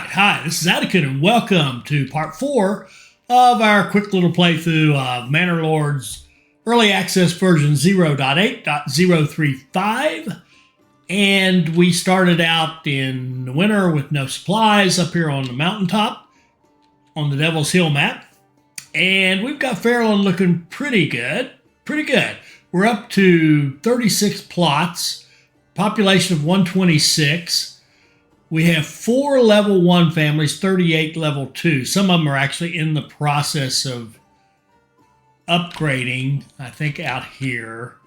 Hi, this is Atticus, and welcome to part 4 of our quick little playthrough of Manor Early Access version 0.8.035. And we started out in the winter with no supplies up here on the mountaintop on the Devil's Hill map. And we've got Fairland looking pretty good. Pretty good. We're up to 36 plots, population of 126. We have 4 level 1 families, 38 level 2. Some of them are actually in the process of upgrading, I think, out here.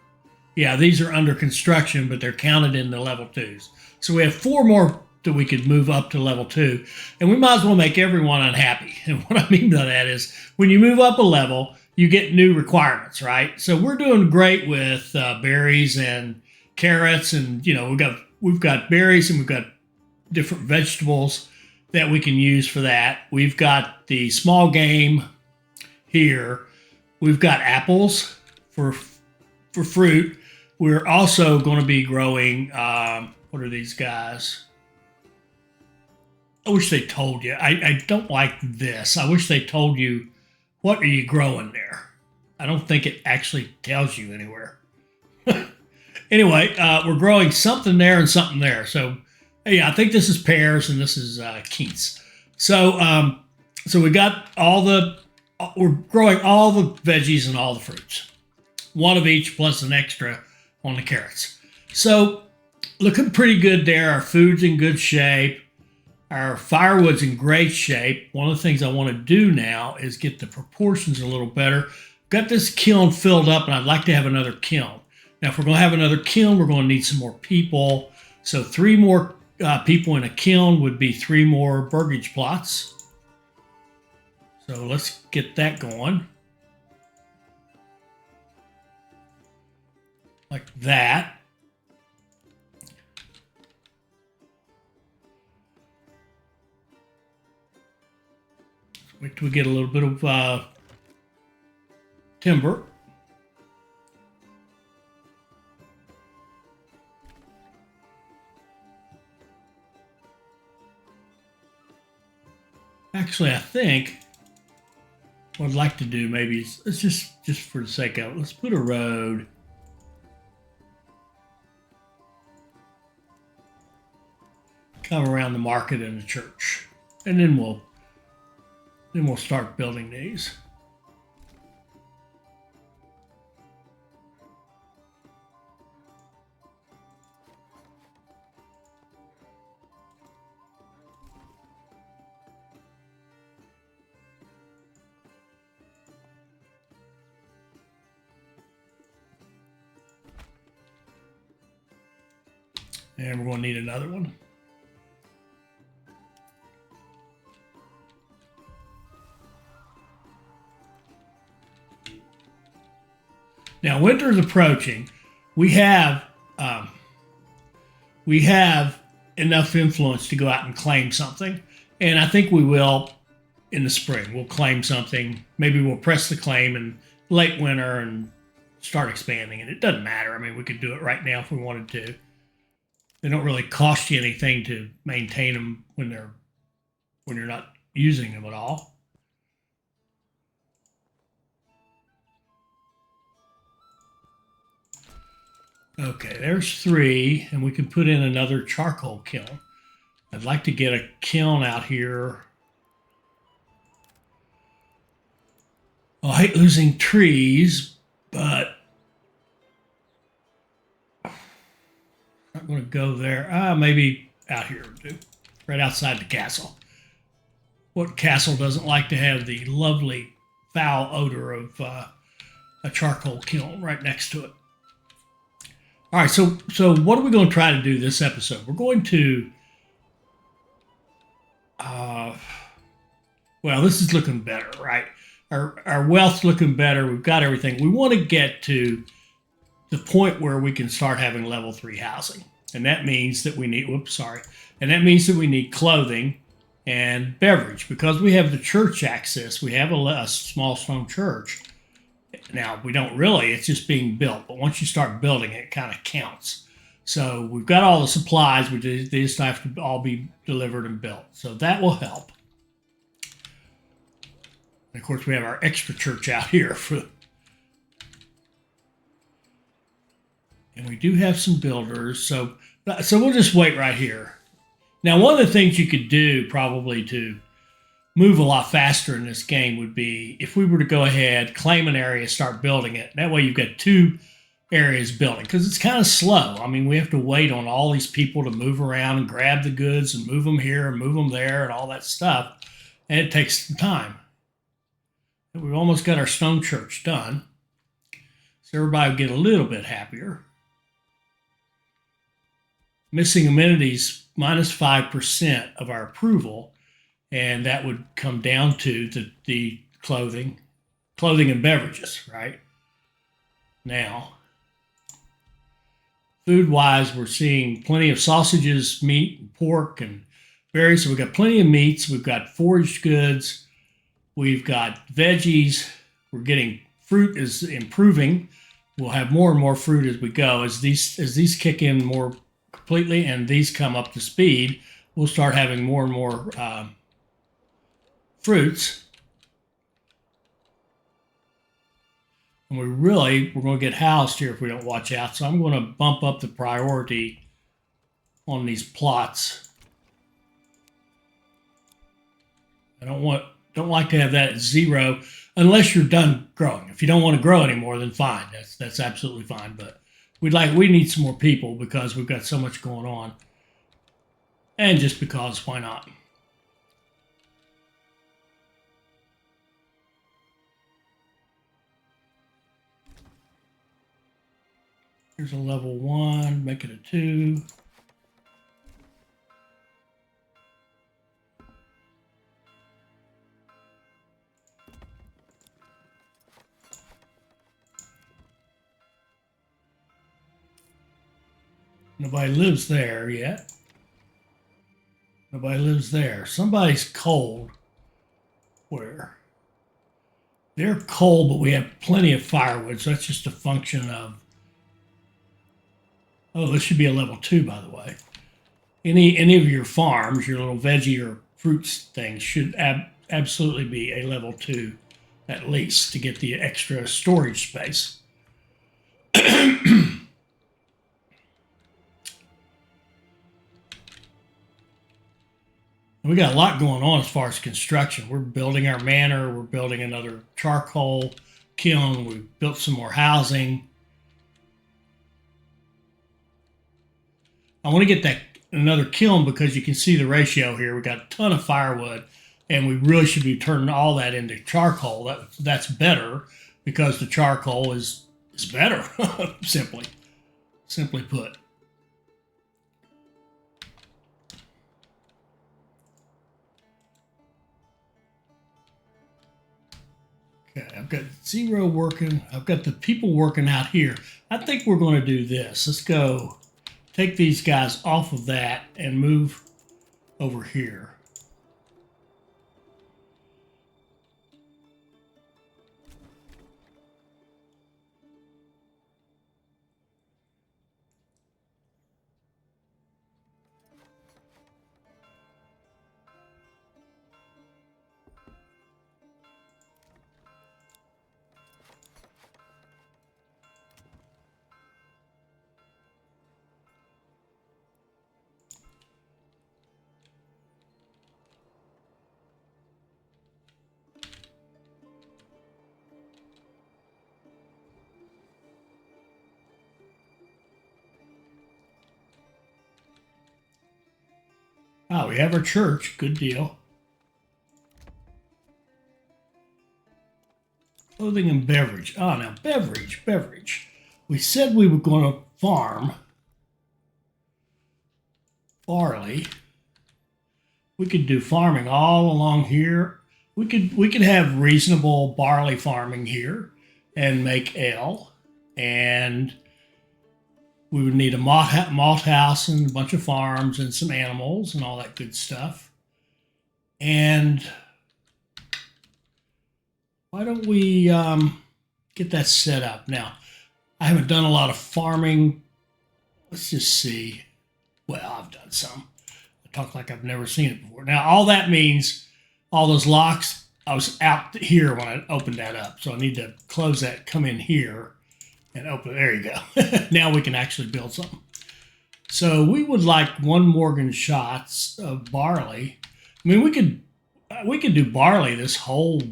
Yeah, these are under construction, but they're counted in the level 2s. So we have 4 more that we could move up to level 2. And we might as well make everyone unhappy. And what I mean by that is when you move up a level, you get new requirements, right? So we're doing great with berries and carrots, and we've got berries and we've got different vegetables that we can use for that. We've got the small game here. We've got apples for fruit. We're also going to be growing, what are these guys? I wish they told you. I don't like this. I wish they told you, what are you growing there? I don't think it actually tells you anywhere. Anyway, we're growing something there and something there. So, yeah, I think this is pears and this is quince. So we got we're growing all the veggies and all the fruits. One of each plus an extra on the carrots. So looking pretty good there. Our food's in good shape. Our firewood's in great shape. One of the things I want to do now is get the proportions a little better. Got this kiln filled up and I'd like to have another kiln. Now, if we're going to have another kiln, we're going to need some more people. So 3 more people in a kiln would be 3 more burgage plots. So let's get that going. Like that. Wait till we get a little bit of timber. Actually, I think what I'd like to do maybe is, let's just for the sake of it, let's put a road come around the market and the church, and then we'll start building these. And we're going to need another one. Now, winter is approaching. We have enough influence to go out and claim something. And I think we will in the spring. We'll claim something. Maybe we'll press the claim in late winter and start expanding. And it doesn't matter. I mean, we could do it right now if we wanted to. They don't really cost you anything to maintain them when you're not using them at all. Okay, there's 3, and we can put in another charcoal kiln. I'd like to get a kiln out here. Well, I hate losing trees, but I'm not going to go there. Maybe out here, right outside the castle. What castle doesn't like to have the lovely foul odor of a charcoal kiln right next to it? All right, so what are we going to try to do this episode? We're going to, well, this is looking better, right? Our wealth's looking better. We've got everything. We want to get to the point where we can start having level 3 housing. And that means that we need, and that means that we need clothing and beverage. Because we have the church access, we have a small stone church. Now, we don't really, it's just being built. But once you start building it kind of counts. So we've got all the supplies. They just have to all be delivered and built. So that will help. And of course, we have our extra church out here for. And we do have some builders. So we'll just wait right here. Now, one of the things you could do probably to move a lot faster in this game would be if we were to go ahead, claim an area, start building it. That way you've got 2 areas building because it's kind of slow. I mean, we have to wait on all these people to move around and grab the goods and move them here and move them there and all that stuff. And it takes some time. We've almost got our stone church done. So everybody will get a little bit happier. Missing amenities, minus 5% of our approval. And that would come down to the clothing and beverages, right? Now, food-wise, we're seeing plenty of sausages, meat, and pork, and berries. So we've got plenty of meats. We've got foraged goods. We've got veggies. We're getting fruit is improving. We'll have more and more fruit as we go. As these kick in more completely and these come up to speed, we'll start having more and more fruits. And we're going to get housed here if we don't watch out. So I'm going to bump up the priority on these plots. I don't like to have that at 0 unless you're done growing. If you don't want to grow anymore, then fine. That's absolutely fine. But we need some more people because we've got so much going on. And just because, why not? Here's a level 1, make it a 2. Nobody lives there yet. Nobody lives there. Somebody's cold. Where? They're cold, but we have plenty of firewood, so that's just a function of. Oh, this should be a level 2, by the way. Any of your farms, your little veggie or fruits things should absolutely be a level 2 at least to get the extra storage space. We got a lot going on as far as construction. We're building our manor. We're building another charcoal kiln. We've built some more housing. I want to get another kiln because you can see the ratio here. We got a ton of firewood, and we really should be turning all that into charcoal. That's better because the charcoal is better, simply put. Okay, I've got 0 working. I've got the people working out here. I think we're going to do this. Let's go take these guys off of that and move over here. Oh, we have our church. Good deal. Clothing and beverage. Oh, now beverage. We said we were going to farm barley. We could do farming all along here. We could have reasonable barley farming here and make ale, and we would need a malt house and a bunch of farms and some animals and all that good stuff. And why don't we get that set up? Now, I haven't done a lot of farming let's just see. Well, I've done some. I talk like I've never seen it before. Now, all that means, all those locks, I was out here when I opened that up. So I need to close that, come in here, and open. There you go. Now we can actually build something. So we would like 1 Morgan shots of barley. I mean, we could do barley, this whole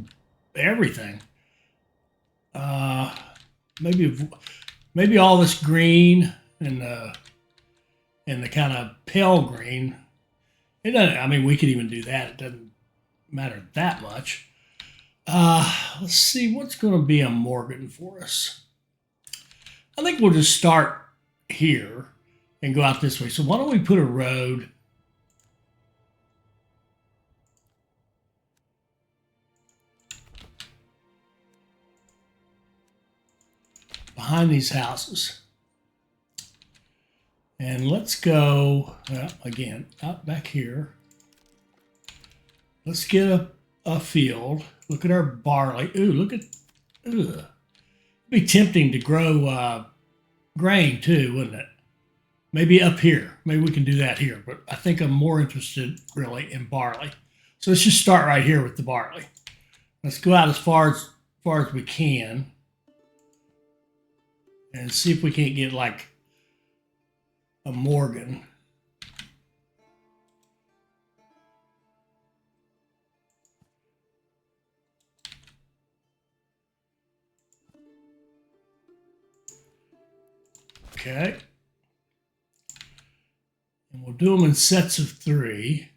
everything. Uh, maybe all this green and the kind of pale green. It doesn't. I mean, we could even do that. It doesn't matter that much. Let's see what's going to be a Morgan for us. I think we'll just start here and go out this way. So why don't we put a road behind these houses? And let's go, well, again, out back here. Let's get a field. Look at our barley. Ooh, look at, it'd be tempting to grow grain too, wouldn't it? Maybe up here. Maybe we can do that here. But I think I'm more interested really in barley. So let's just start right here with the barley. Let's go out as far as we can and see if we can't get like a Morgan. Okay. And we'll do them in sets of 3.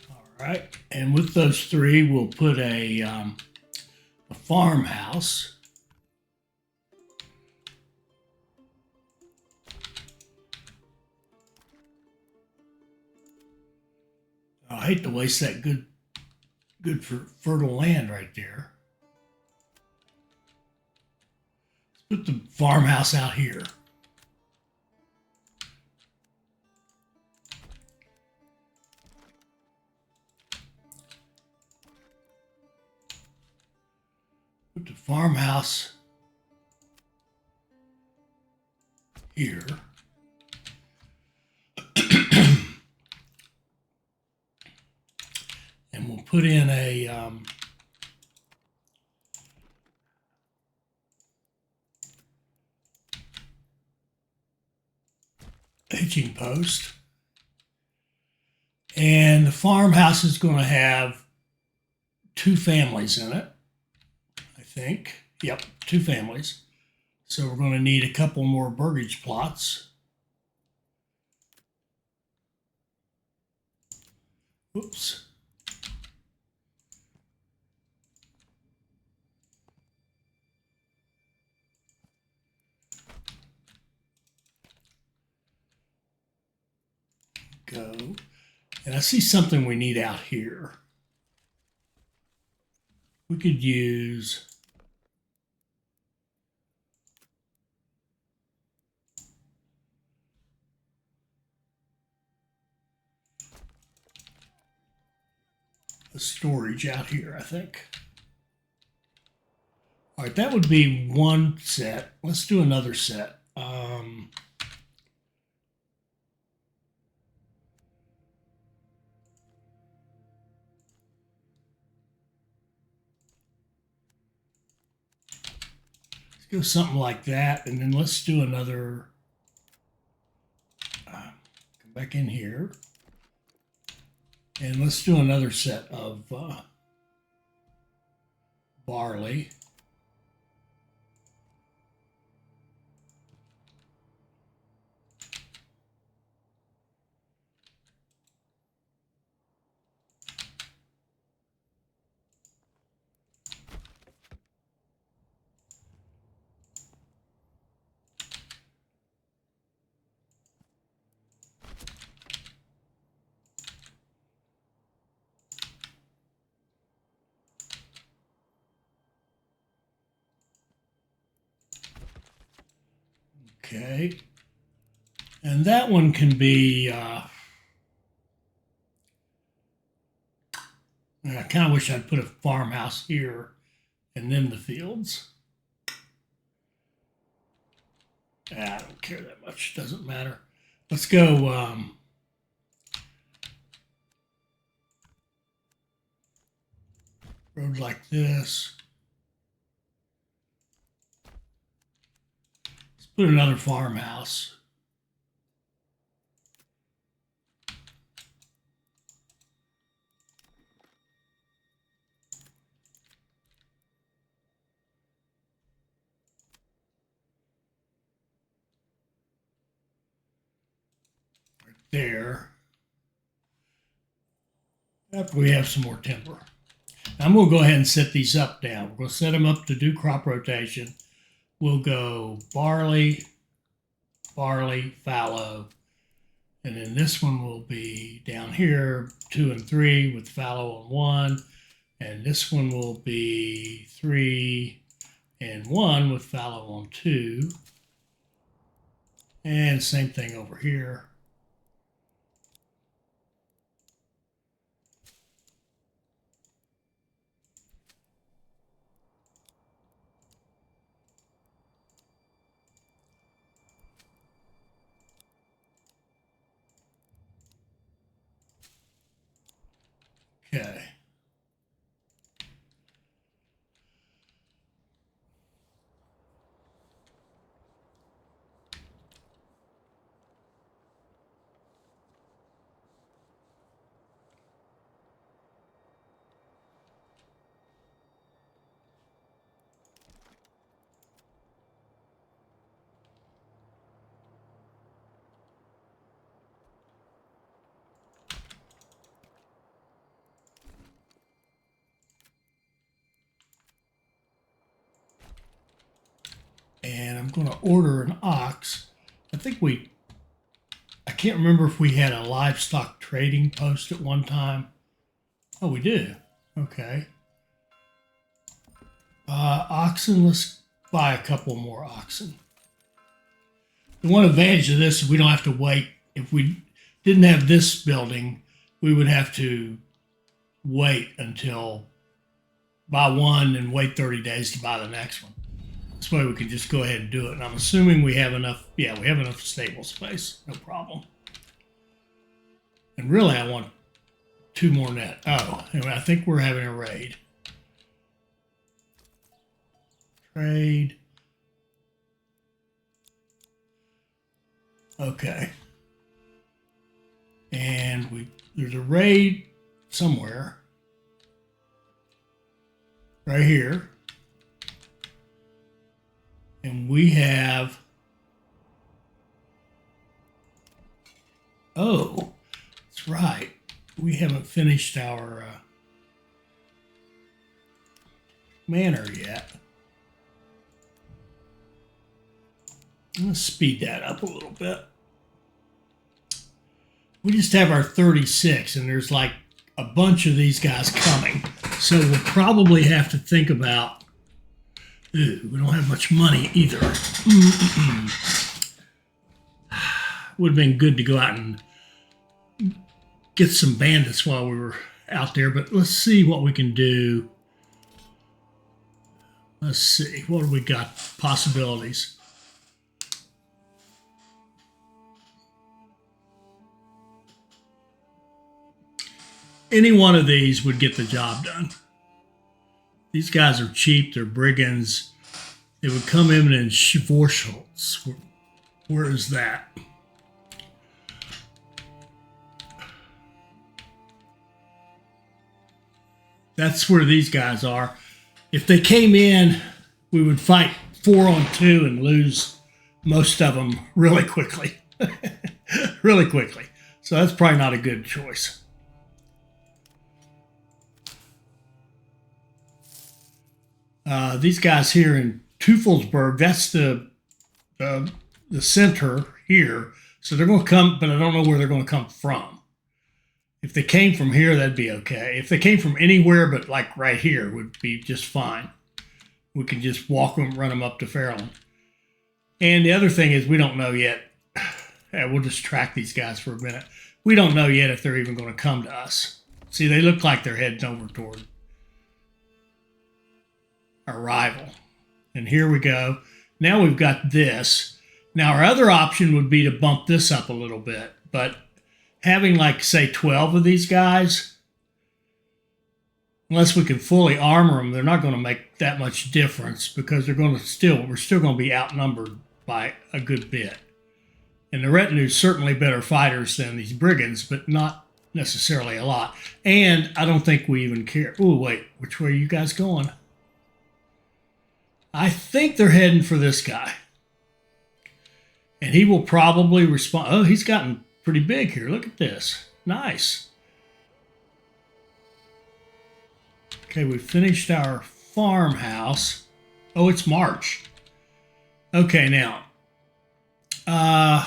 All right. And with those 3, we'll put a farmhouse. I hate to waste that good for fertile land right there. Let's put the farmhouse out here. Put the farmhouse here. And we'll put in a hitching post. And the farmhouse is going to have 2 families in it, I think. Yep, 2 families. So we're going to need a couple more burgage plots. Whoops. Go. And I see something we need out here. We could use a storage out here, I think. All right, that would be 1 set. Let's do another set. Go something like that, and then let's do another. Come back in here, and let's do another set of barley. Okay. And that one can be, I kind of wish I'd put a farmhouse here and then the fields. I don't care that much. Doesn't matter. Let's go. Road like this. Let's put another farmhouse. There. After we have some more timber. Now I'm going to go ahead and set these up now. We're going to set them up to do crop rotation. We'll go barley, barley, fallow. And then this one will be down here, 2 and 3 with fallow on 1. And this one will be 3 and 1 with fallow on 2. And same thing over here. Okay. And I'm going to order an ox. I can't remember if we had a livestock trading post at one time. Oh, we do. Okay. Oxen, let's buy a couple more oxen. The one advantage of this is we don't have to wait. If we didn't have this building, we would have to wait until buy one and wait 30 days to buy the next one. This way we can just go ahead and do it. And I'm assuming we have enough. Yeah, we have enough stable space. No problem. And really, I want 2 more net. Oh, anyway, I think we're having a raid. Trade. Okay. And there's a raid somewhere. Right here. And we have, oh, that's right. We haven't finished our manor yet. Let's speed that up a little bit. We just have our 36, and there's like a bunch of these guys coming. So we'll probably have to think about, ooh, we don't have much money either. Would have been good to go out and get some bandits while we were out there, but let's see what we can do. Let's see, what do we got? Possibilities. Any one of these would get the job done. These guys are cheap. They're brigands. They would come in Vorschholz. Where is that? That's where these guys are. If they came in, we would fight 4 on 2 and lose most of them really quickly. Really quickly. So that's probably not a good choice. These guys here in Teufelsberg, that's the center here. So they're going to come, but I don't know where they're going to come from. If they came from here, that'd be okay. If they came from anywhere but like right here, would be just fine. We could just walk them, run them up to Fairland. And the other thing is, we don't know yet. We'll just track these guys for a minute. We don't know yet if they're even going to come to us. See, they look like they're heading over toward our rival. And here we go. Now we've got this. Now our other option would be to bump this up a little bit. But having, like, say, 12 of these guys, unless we can fully armor them, they're not going to make that much difference because we're still going to be outnumbered by a good bit. And the retinue's certainly better fighters than these brigands, but not necessarily a lot. And I don't think we even care. Oh, wait, which way are you guys going? I think they're heading for this guy. And he will probably respond. Oh, he's gotten pretty big here. Look at this. Nice. Okay, we finished our farmhouse. Oh, it's March. Okay, now. I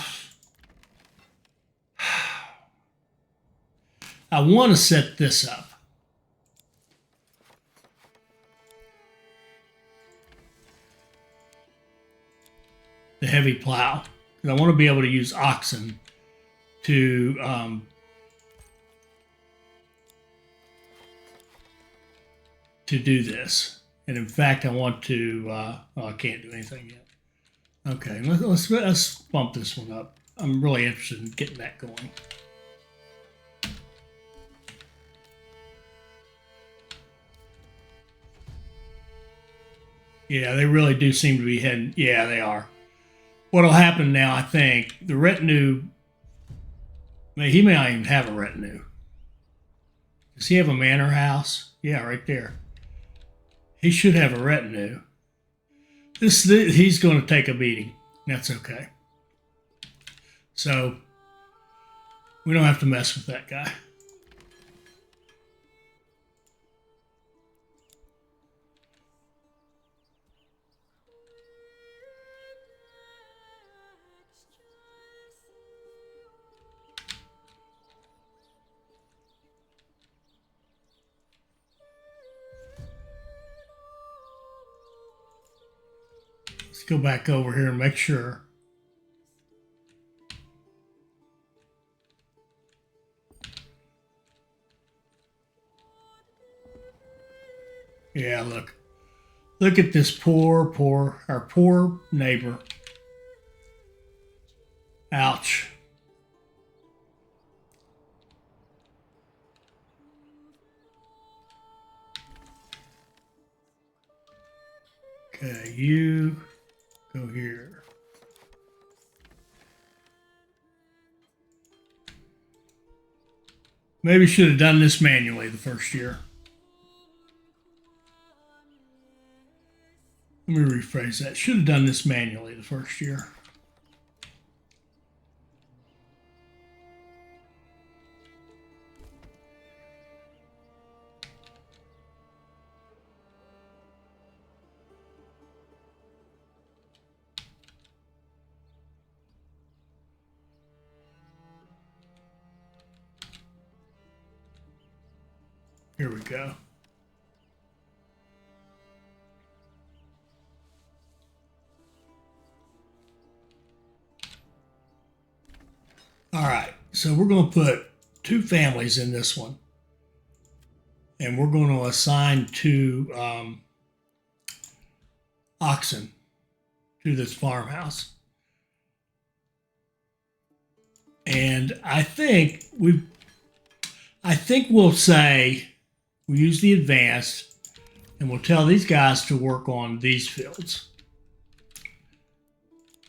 want to set this up. The heavy plow. I want to be able to use oxen to do this. And in fact, I want to. I can't do anything yet. Okay, let's bump this one up. I'm really interested in getting that going. Yeah, they really do seem to be heading. Yeah, they are. What'll happen now, I think, the retinue, he may not even have a retinue. Does he have a manor house? Yeah, right there. He should have a retinue. He's going to take a beating. That's okay. So, we don't have to mess with that guy. Let's go back over here and make sure. Yeah, look. Look at this our poor neighbor. Ouch. Okay, you go here. Maybe should have done this manually the first year. Let me rephrase that. Should have done this manually the first year. Here we go. All right, so we're going to put 2 families in this one. And we're going to assign 2 oxen to this farmhouse. And I think we'll say we use the advanced, and we'll tell these guys to work on these fields.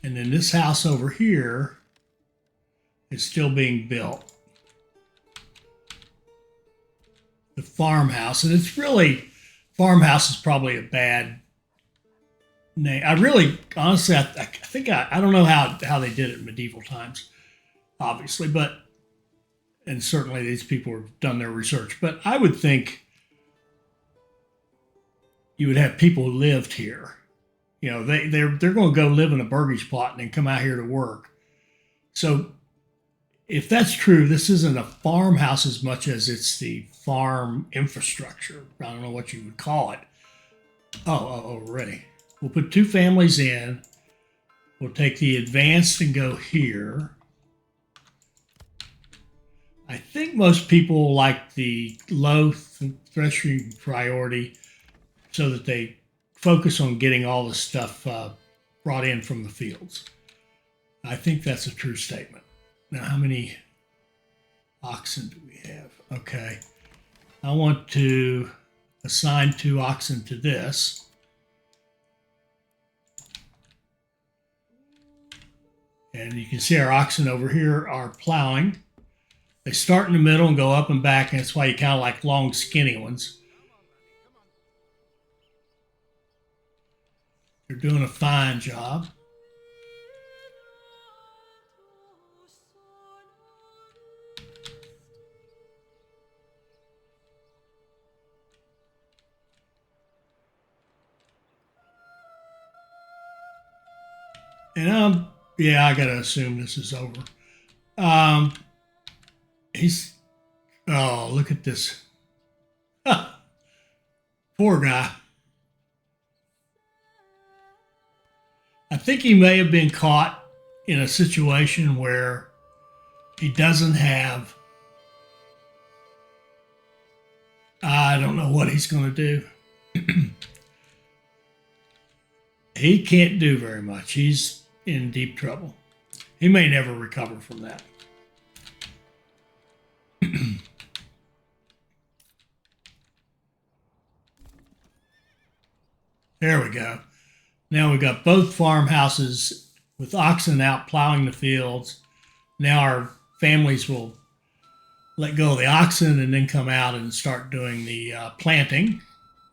And then this house over here is still being built. The farmhouse, and it's really, farmhouse is probably a bad name. I really, honestly, I think I don't know how they did it in medieval times, obviously, but, and certainly these people have done their research, but I would think you would have people who lived here. You know, they're going to go live in a burgage plot and then come out here to work. So if that's true, this isn't a farmhouse as much as it's the farm infrastructure. I don't know what you would call it. Oh, already. We'll put 2 families in. We'll take the advanced and go here. I think most people like the low threshing priority so that they focus on getting all the stuff brought in from the fields. I think that's a true statement. Now, how many oxen do we have? Okay. I want to assign 2 oxen to this. And you can see our oxen over here are plowing. They start in the middle and go up and back, and that's why you kind of like long, skinny ones. They're doing a fine job. And yeah, I gotta assume this is over. Oh, look at this. Poor guy. I think he may have been caught in a situation where he doesn't have, I don't know what he's going to do. He can't do very much. He's in deep trouble. He may never recover from that. There we go. Now we've got both farmhouses with oxen out plowing the fields. Now our families will let go of the oxen and then come out and start doing the planting,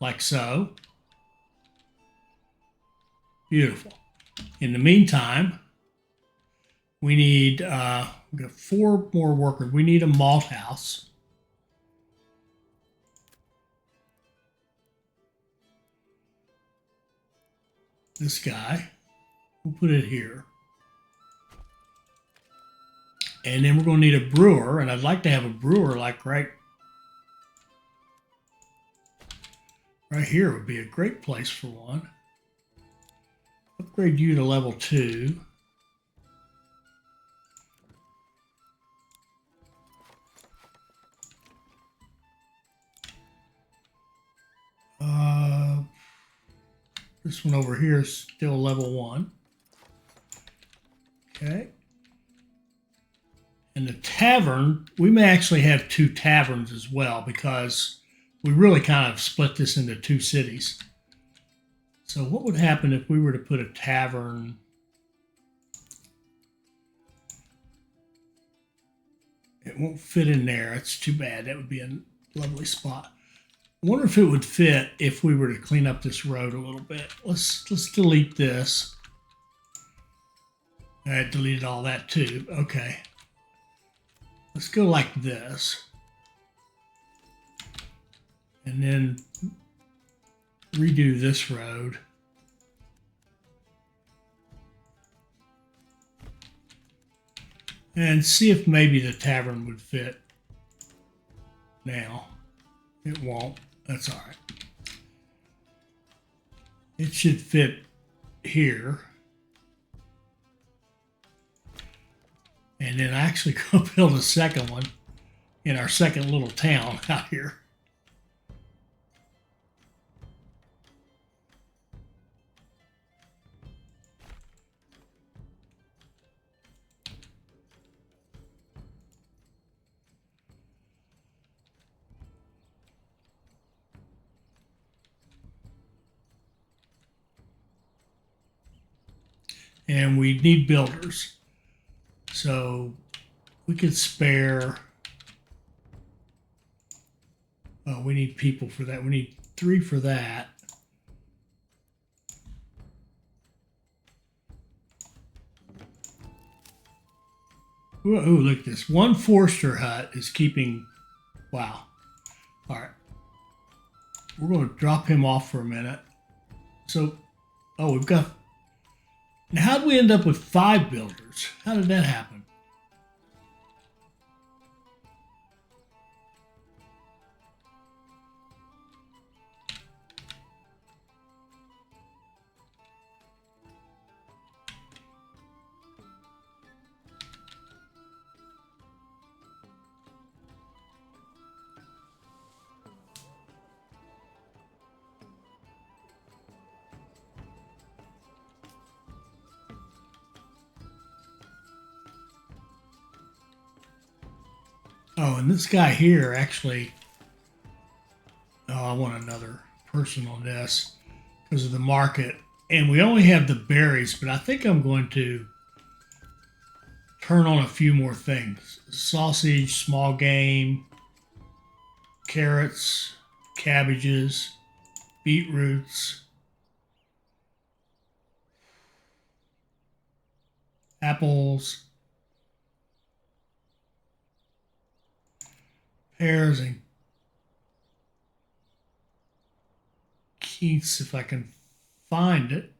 like so. Beautiful. In the meantime, we need, we've got 4 more workers. We need a malt house. This guy, we'll put it here. And then we're going to need a brewer, and I'd like to have a brewer like right here would be a great place for one. Upgrade you to level 2. This one over here is still level 1. Okay. And the tavern, we may actually have 2 taverns as well because we really kind of split this into 2 cities. So what would happen if we were to put a tavern? It won't fit in there. It's too bad. That would be a lovely spot. I wonder if it would fit if we were to clean up this road a little bit. Let's delete this. I deleted all that too. Okay. Let's go like this. And then redo this road. And see if maybe the tavern would fit. Now, it won't. That's all right. It should fit here. And then actually go build a second one in our second little town out here. And we need builders. So we could spare, oh, we need people for that. We need 3 for that. Oh, look at this. 1 Forster hut is keeping, wow. All right. We're going to drop him off for a minute. So, oh, we've got, now how did we end up with 5 builders? How did that happen? Oh, and this guy here actually, oh, I want another person on this because of the market. And we only have the berries, but I think I'm going to turn on a few more things. Sausage, small game, carrots, cabbages, beetroots, apples, pears, and keats if I can find it.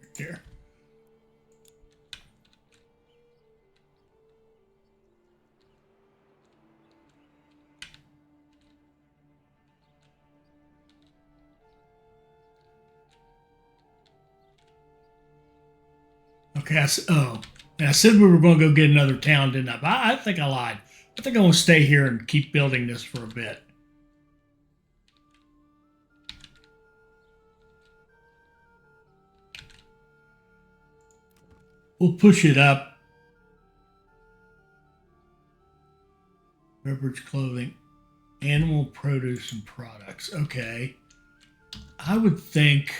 Right there. Okay, and I said we were going to go get another town, didn't I? But I think I lied. I think I'm going to stay here and keep building this for a bit. We'll push it up. Beverage, clothing, animal produce, and products. Okay. I would think.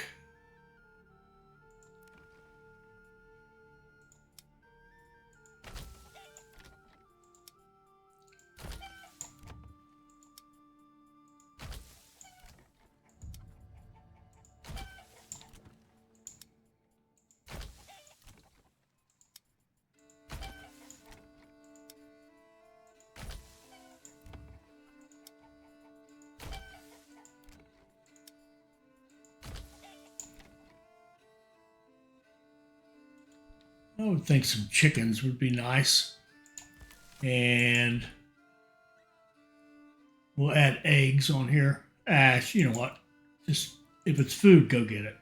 I would think some chickens would be nice. And we'll add eggs on here. You know what? Just if it's food, go get it.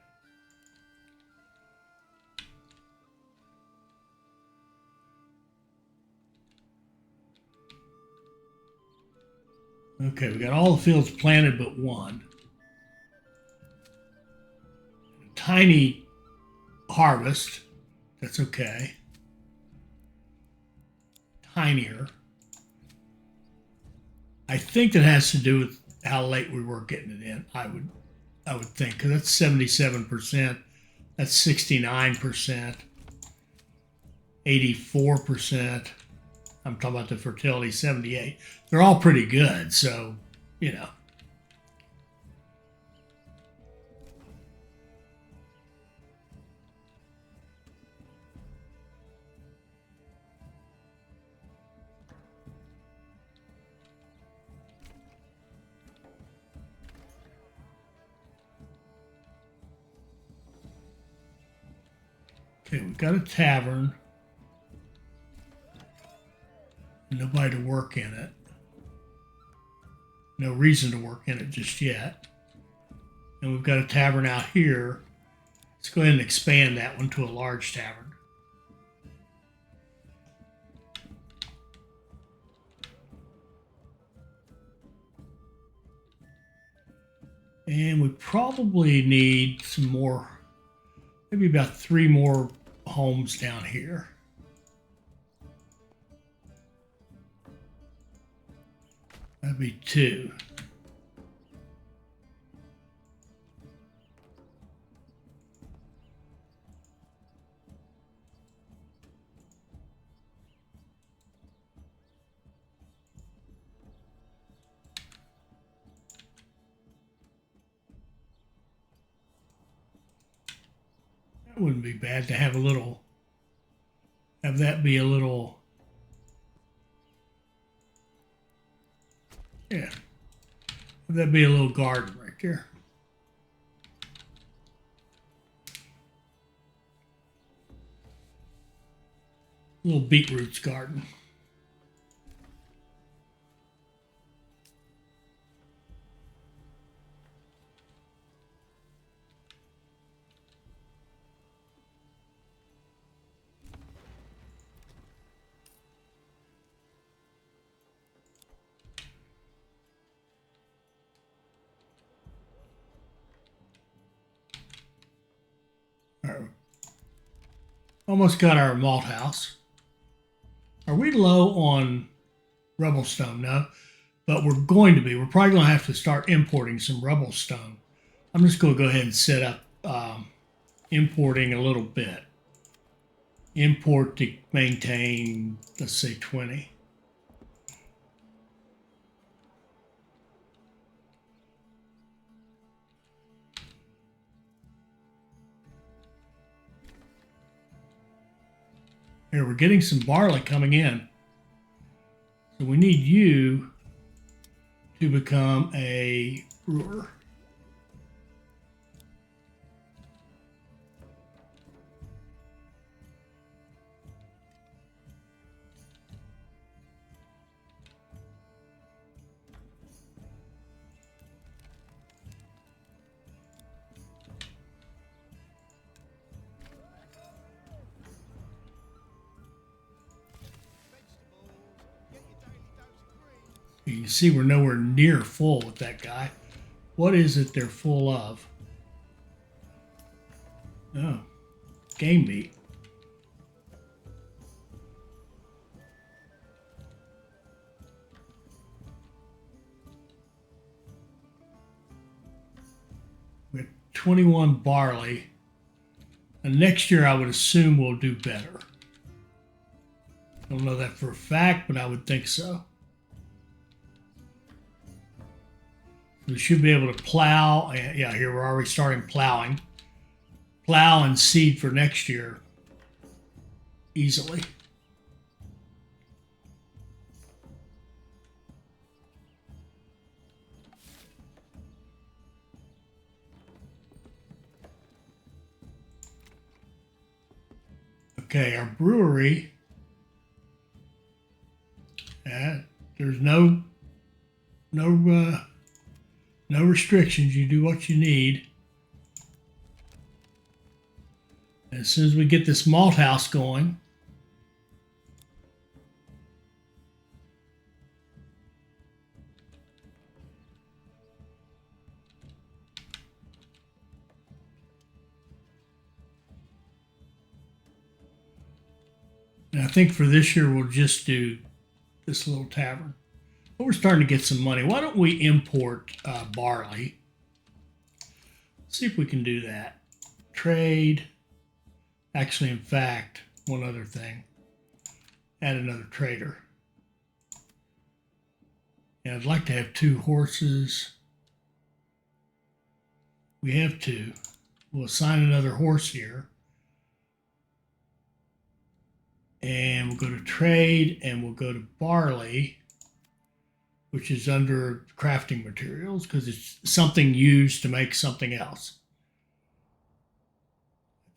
Okay, we got all the fields planted but one. Tiny harvest. That's okay. Tinier. I think that has to do with how late we were getting it in. I would think because that's 77%. That's 69%. 84%. I'm talking about the fertility 78. They're all pretty good, so you know. Okay, we've got a tavern. Nobody to work in it. No reason to work in it just yet. And we've got a tavern out here. Let's go ahead and expand that one to a large tavern. And we probably need some more, maybe about 3 more homes down here. That'd be 2. That wouldn't be bad to have have that be a little, yeah, have that be a little garden right there. Little beetroots garden. Almost got our malt house. Are we low on rubble stone? No, but we're going to be. We're probably going to have to start importing some rubble stone. I'm just going to go ahead and set up importing a little bit. Import to maintain, let's say 20. Here, we're getting some barley coming in. So we need you to become a brewer. You can see we're nowhere near full with that guy. What is it they're full of? Oh, game meat. We have 21 barley. And next year, I would assume we'll do better. Don't know that for a fact, but I would think so. We should be able to plow. Yeah, here we're already starting plowing. Plow and seed for next year easily. Okay, our brewery. There's no restrictions. You do what you need. As soon as we get this malt house going, and I think for this year we'll just do this little tavern. But we're starting to get some money. Why don't we import barley? Let's see if we can do that. Trade. Actually, in fact, one other thing. Add another trader. And I'd like to have 2 horses. We have 2. We'll assign another horse here. And we'll go to trade and we'll go to barley, which is under crafting materials because it's something used to make something else.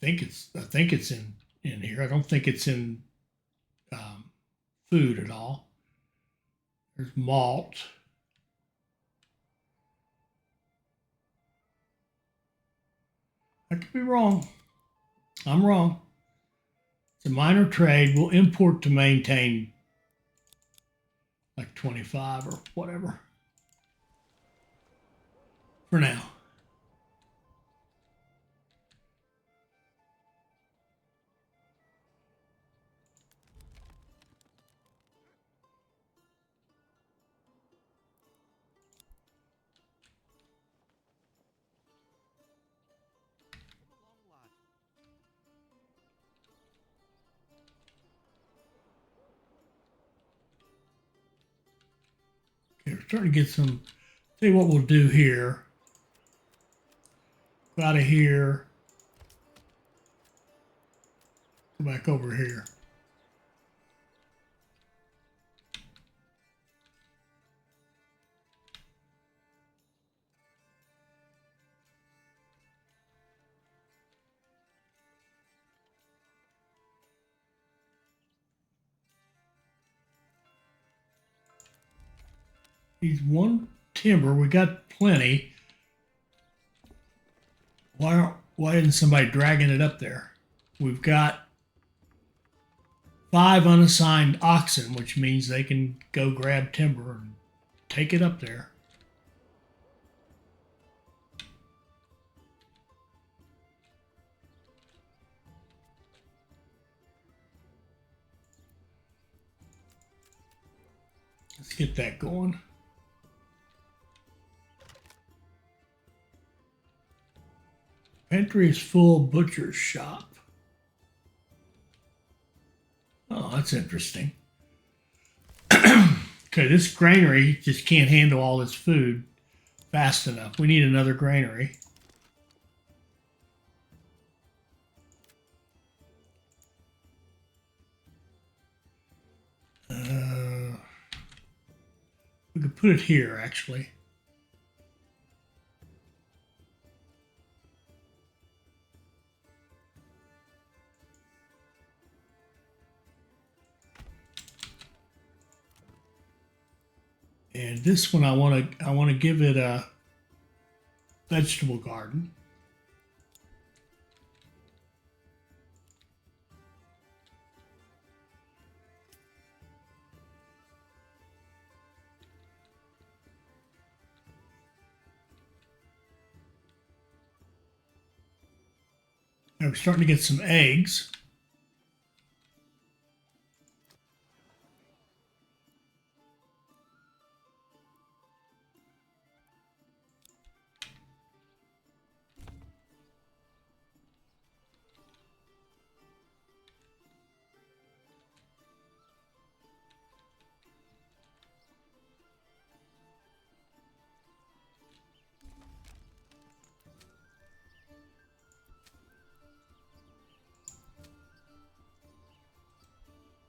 I think it's in here. I don't think it's in food at all. There's malt. I could be wrong. I'm wrong. It's a minor trade. We'll import to maintain like 25 or whatever for now. Okay, we're starting to get some. See what we'll do here. Go out of here. Go back over here. Needs 1 timber. We got plenty. Why isn't somebody dragging it up there? We've got 5 unassigned oxen, which means they can go grab timber and take it up there. Let's get that going. Pantry is full, butcher's shop. Oh, that's interesting. Okay, this granary just can't handle all this food fast enough. We need another granary. We could put it here, actually. And this one, I want to give it a vegetable garden. Now we're starting to get some eggs.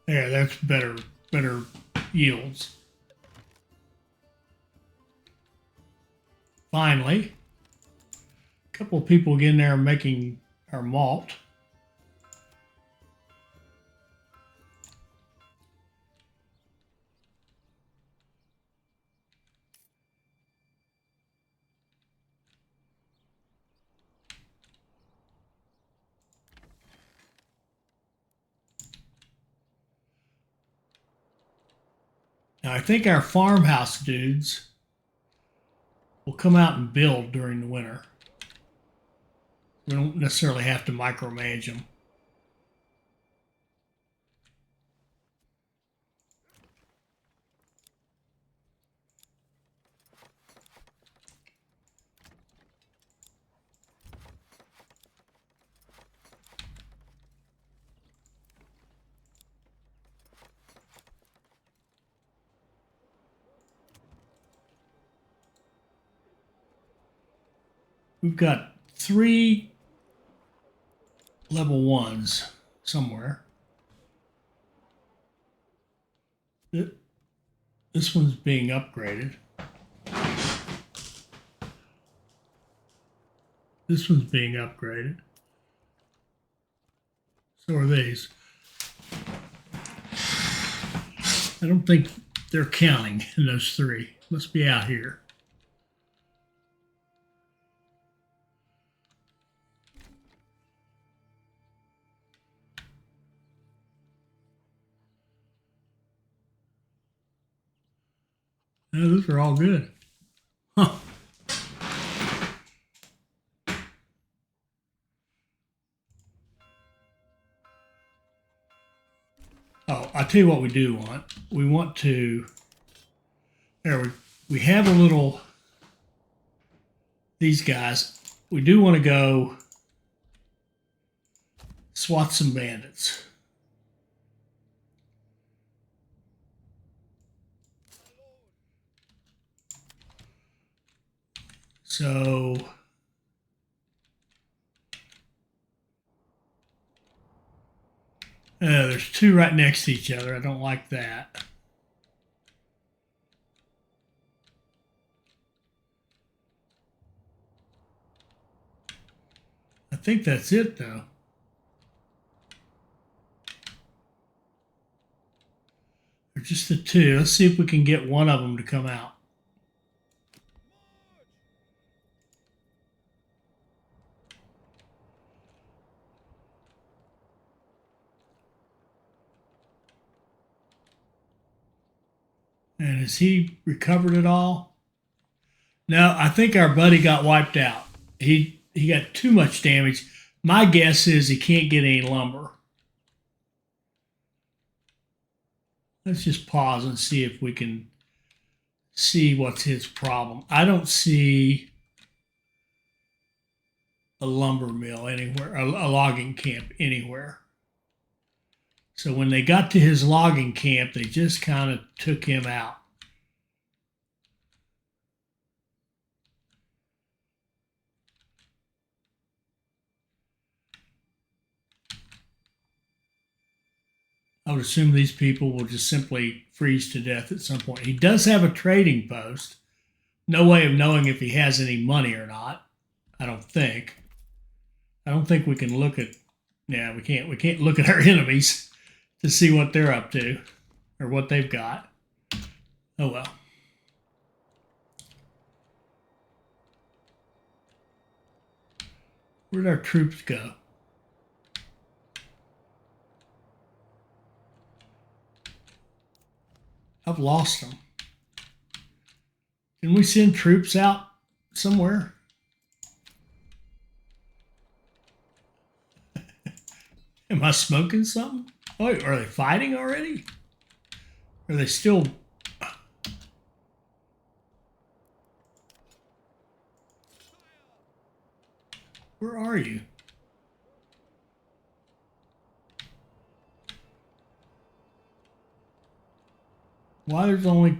There, that's better yields. Finally, a couple of people get in there making our malt. Now, I think our farmhouse dudes will come out and build during the winter. We don't necessarily have to micromanage them. We've got 3 level 1s somewhere. This one's being upgraded. This one's being upgraded. So are these. I don't think they're counting in those 3. Must be out here. No, those are all good. Huh. Oh, I'll tell you what we do want. We want to, we have a little, these guys, we do want to go swat some bandits. So there's 2 right next to each other. I don't like that. I think that's it, though. There's just the 2. Let's see if we can get one of them to come out. And has he recovered it all? No, I think our buddy got wiped out. He got too much damage. My guess is he can't get any lumber. Let's just pause and see if we can see what's his problem. I don't see a lumber mill anywhere, a logging camp anywhere. So when they got to his logging camp, they just kind of took him out. I would assume these people will just simply freeze to death at some point. He does have a trading post. No way of knowing if he has any money or not. I don't think. I don't think we can look at. Yeah, we can't. We can't look at our enemies to see what they're up to or what they've got. Oh well. Where'd our troops go? I've lost them. Can we send troops out somewhere? Am I smoking something? Oh, are they fighting already? Are they still... Where are you? Why there's only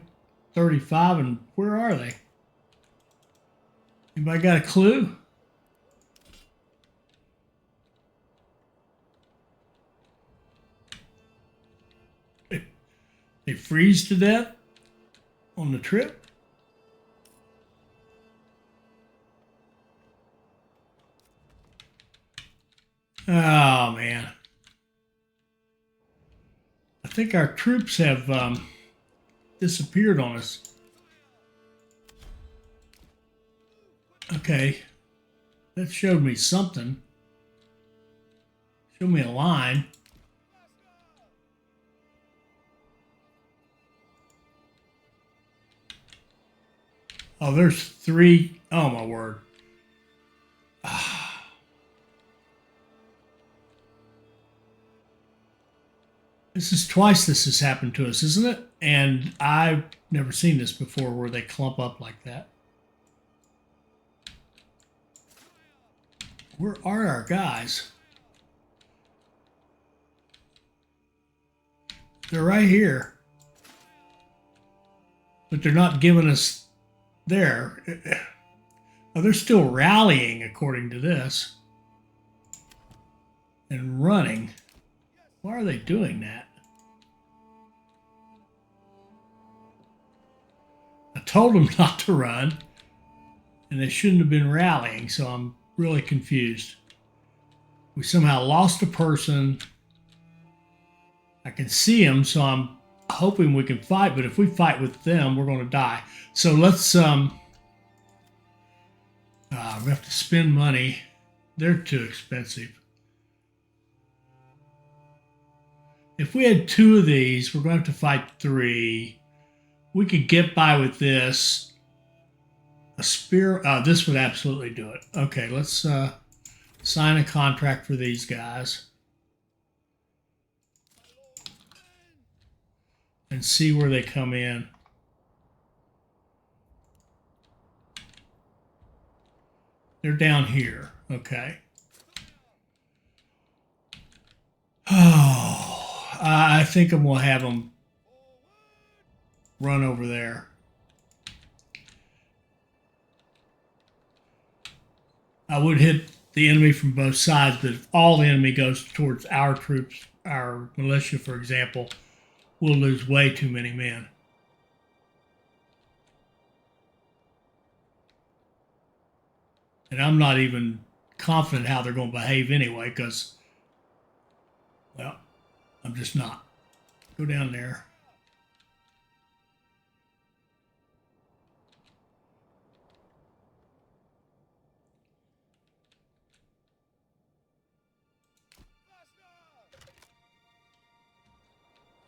35 and where are they? Anybody got a clue? They freeze to death on the trip? Oh, man. I think our troops have disappeared on us. Okay. That showed me something. Showed me a line. Oh, there's 3. Oh, my word. This is twice this has happened to us, isn't it? And I've never seen this before where they clump up like that. Where are our guys? They're right here. But they're not giving us there. Oh, they're still rallying according to this. And running. Why are they doing that? I told them not to run. And they shouldn't have been rallying, so I'm really confused. We somehow lost a person. I can see them, so I'm hoping we can fight, but if we fight with them, we're going to die. So let's, we have to spend money. They're too expensive. If we had 2 of these, we're going to have to fight 3. We could get by with this. A spear, this would absolutely do it. Okay, let's sign a contract for these guys. And see where they come in. They're down here. Okay. Oh, I think I'm going to have them run over there. I would hit the enemy from both sides, but if all the enemy goes towards our troops, our militia, for example, we'll lose way too many men. And I'm not even confident how they're going to behave anyway, because, well, I'm just not. Go down there.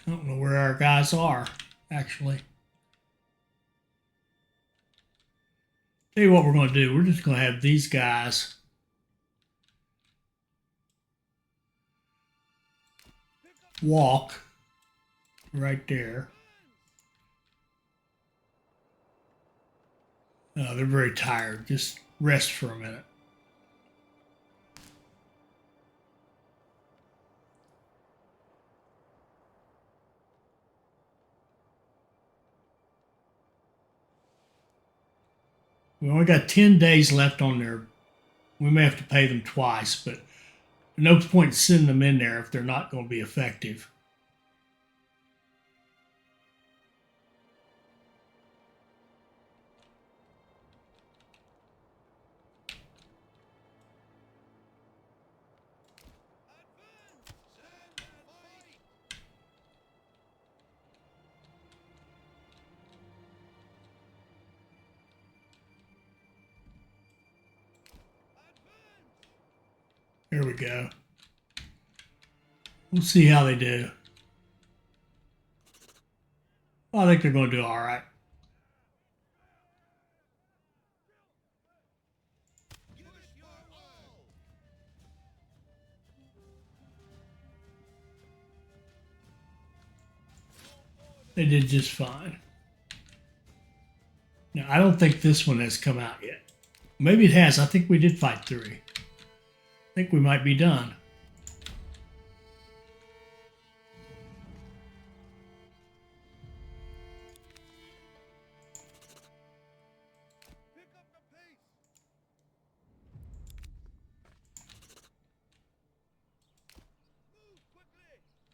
I don't know where our guys are, actually. Tell you what we're going to do. We're just going to have these guys walk right there. They're very tired. Just rest for a minute. We only got 10 days left on there. We may have to pay them twice, but no point sending them in there if they're not going to be effective. There we go. We'll see how they do. I think they're going to do all right. They did just fine. Now, I don't think this one has come out yet. Maybe it has. I think we did fight 3. I think we might be done.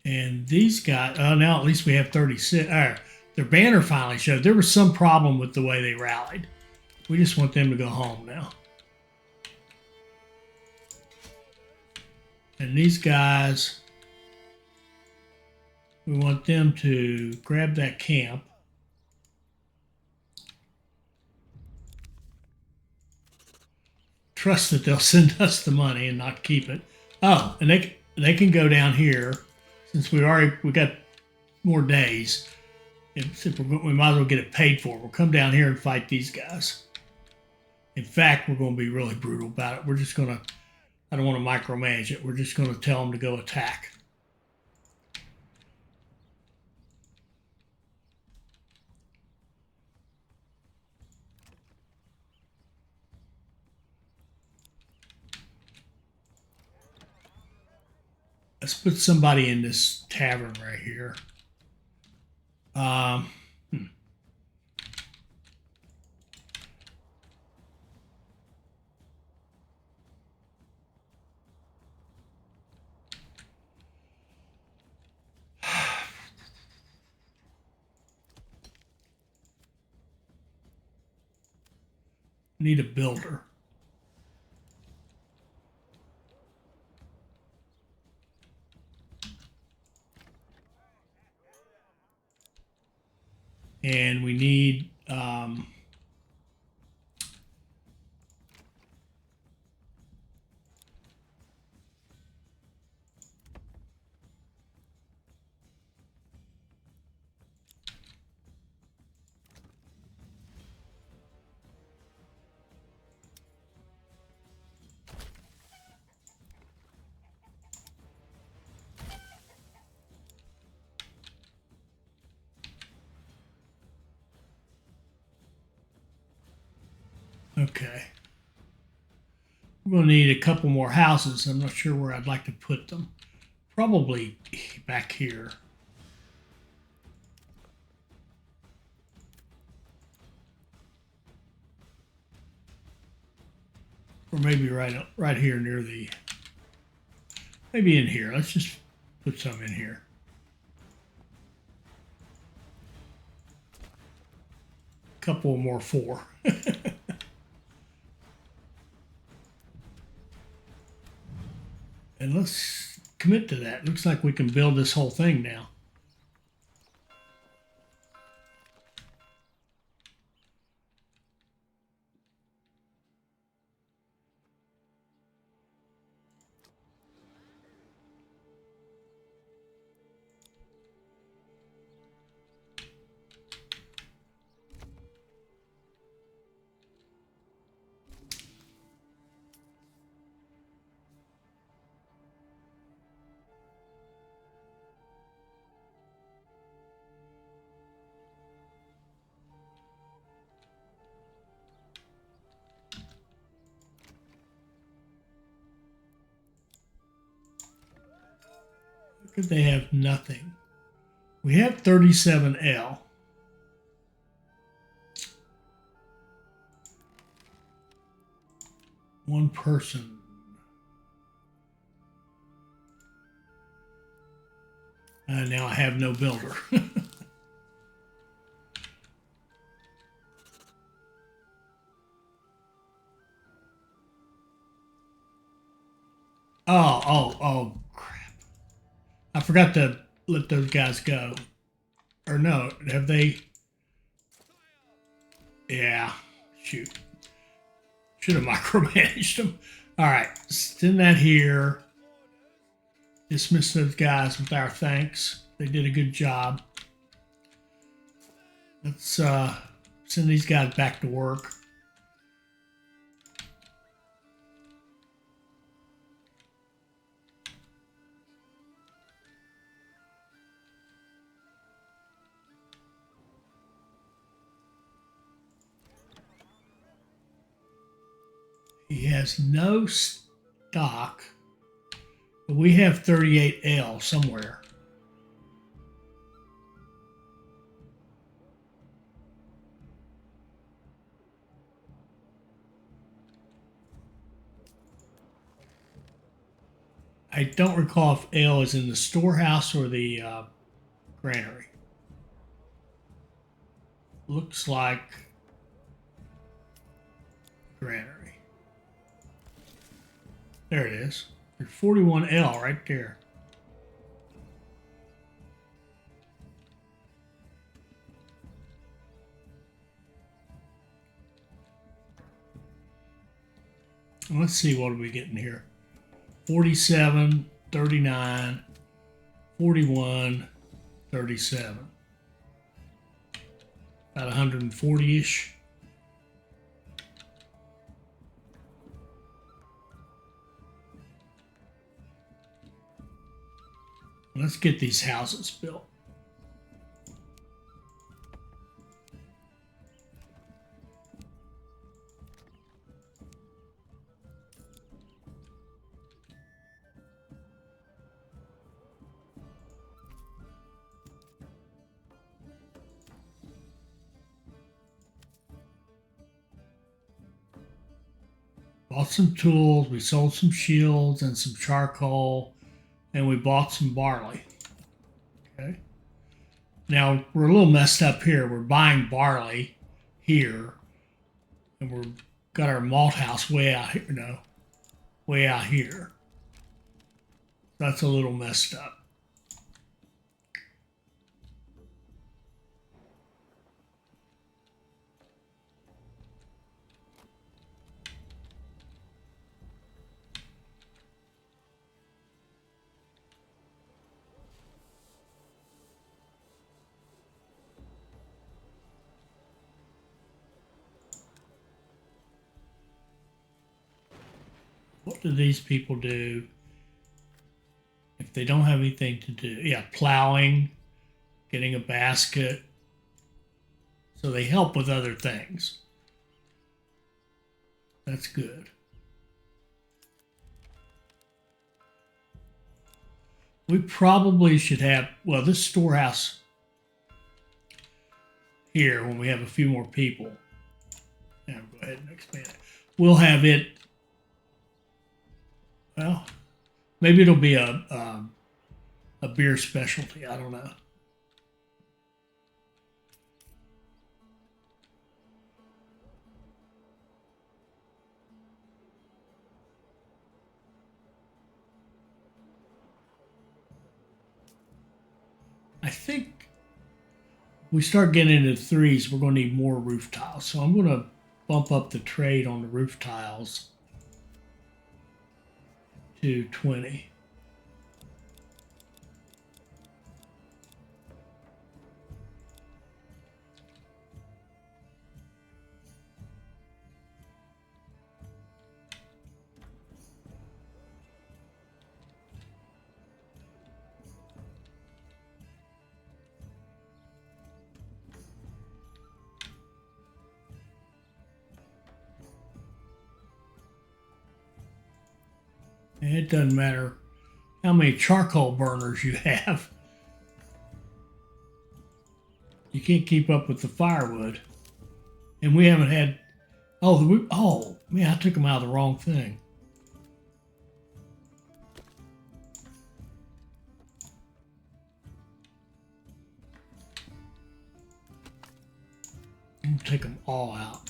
And these guys, now at least we have 36. Their banner finally showed. There was some problem with the way they rallied. We just want them to go home now. And these guys, we want them to grab that camp. Trust that they'll send us the money and not keep it. Oh, and they can go down here since we got more days. We might as well get it paid for. We'll come down here and fight these guys. In fact, we're going to be really brutal about it. We're just going to, I don't want to micromanage it. We're just going to tell them to go attack. Let's put somebody in this tavern right here. Need a builder. And we need okay. We're going to need a couple more houses. I'm not sure where I'd like to put them. Probably back here. Or maybe right here near the, maybe in here. Let's just put some in here. Couple more 4. And let's commit to that. Looks like we can build this whole thing now. Could they have nothing? We have 37L. One person. Now I have no builder. Oh, crap. I forgot to let those guys go. Or no, have they? Yeah, shoot. Should have micromanaged them. All right, send that here. Dismiss those guys with our thanks. They did a good job. Let's send these guys back to work. He has no stock, but we have 38L somewhere. I don't recall if L is in the storehouse or the granary. Looks like granary. There it is. There's 41L right there. Let's see, what are we getting here? 47, 39, 41, 37. About 140-ish. Let's get these houses built. Bought some tools, we sold some shields and some charcoal, and we bought some barley. Okay. Now we're a little messed up here. We're buying barley here, and we've got our malt house way out here. No, way out here. That's a little messed up. What do these people do if they don't have anything to do? Yeah, plowing, getting a basket. So they help with other things. That's good. We probably should have, well, this storehouse here, when we have a few more people, yeah, go ahead and expand it. We'll have it, well, maybe it'll be a beer specialty. I don't know. I think we start getting into threes, we're going to need more roof tiles. So I'm going to bump up the trade on the roof tiles to 20. And it doesn't matter how many charcoal burners you have. You can't keep up with the firewood. And we haven't had, oh man, I took them out of the wrong thing. I'm gonna take them all out.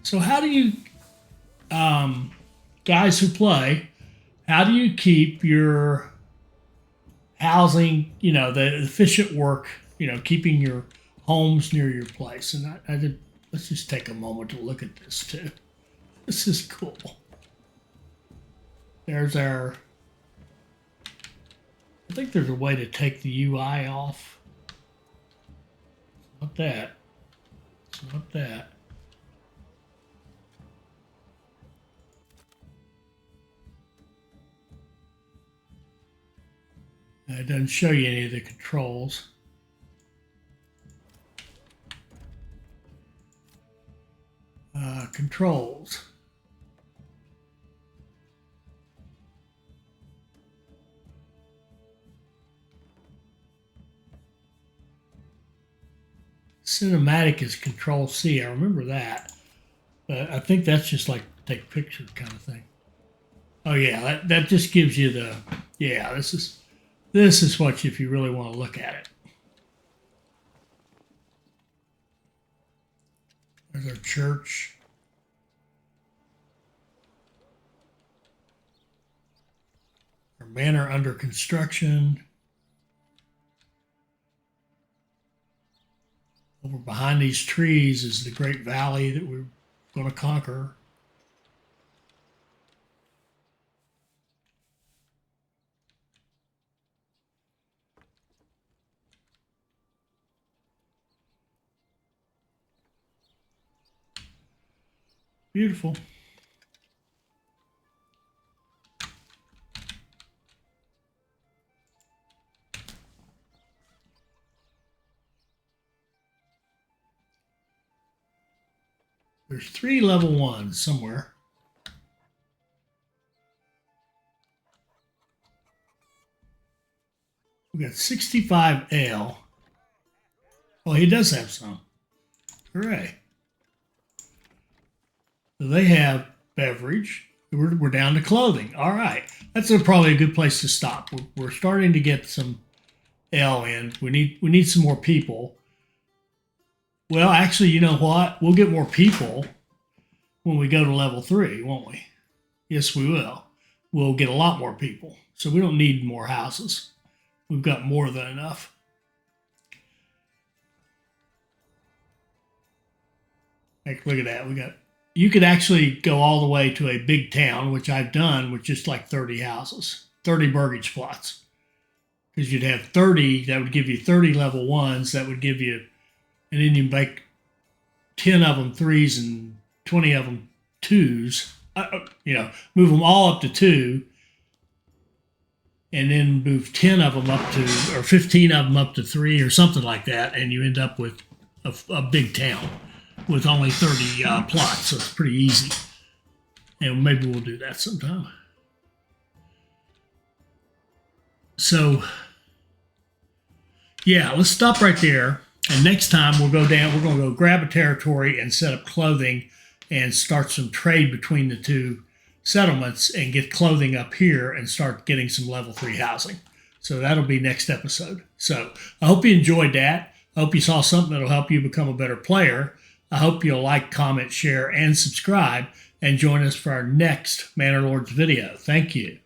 So how do you, guys who play, how do you keep your housing, the efficient work, keeping your homes near your place? And I did, let's just take a moment to look at this too. This is cool. There's our, I think there's a way to take the UI off. It's not that. It's not that. It doesn't show you any of the controls. Controls. Cinematic is Control C. I remember that. But I think that's just like take picture kind of thing. Oh yeah, that just gives you the, yeah, this is what if you really want to look at it. There's our church. Our manor under construction. Over behind these trees is the great valley that we're going to conquer. Beautiful. There's 3 level 1s somewhere. We got 65 ale. Oh, he does have some. Hooray. So they have beverage. We're down to clothing. All right. That's probably a good place to stop. We're starting to get some ale in. We need some more people. Well, actually, you know what? We'll get more people when we go to level 3, won't we? Yes, we will. We'll get a lot more people. So we don't need more houses. We've got more than enough. Like, look at that. You could actually go all the way to a big town, which I've done with just like 30 houses, 30 burgage plots. Because you'd have 30, that would give you 30 level 1s. That would give you, and then you make 10 of them 3s and 20 of them 2s. Move them all up to 2. And then move 10 of them up to, or 15 of them up to 3 or something like that. And you end up with a big town with only 30 plots. So it's pretty easy. And maybe we'll do that sometime. So, yeah, let's stop right there. And next time we'll go down, we're going to go grab a territory and set up clothing and start some trade between the two settlements and get clothing up here and start getting some level 3 housing. So that'll be next episode. So I hope you enjoyed that. I hope you saw something that'll help you become a better player. I hope you'll like, comment, share, and subscribe, and join us for our next Manor Lords video. Thank you.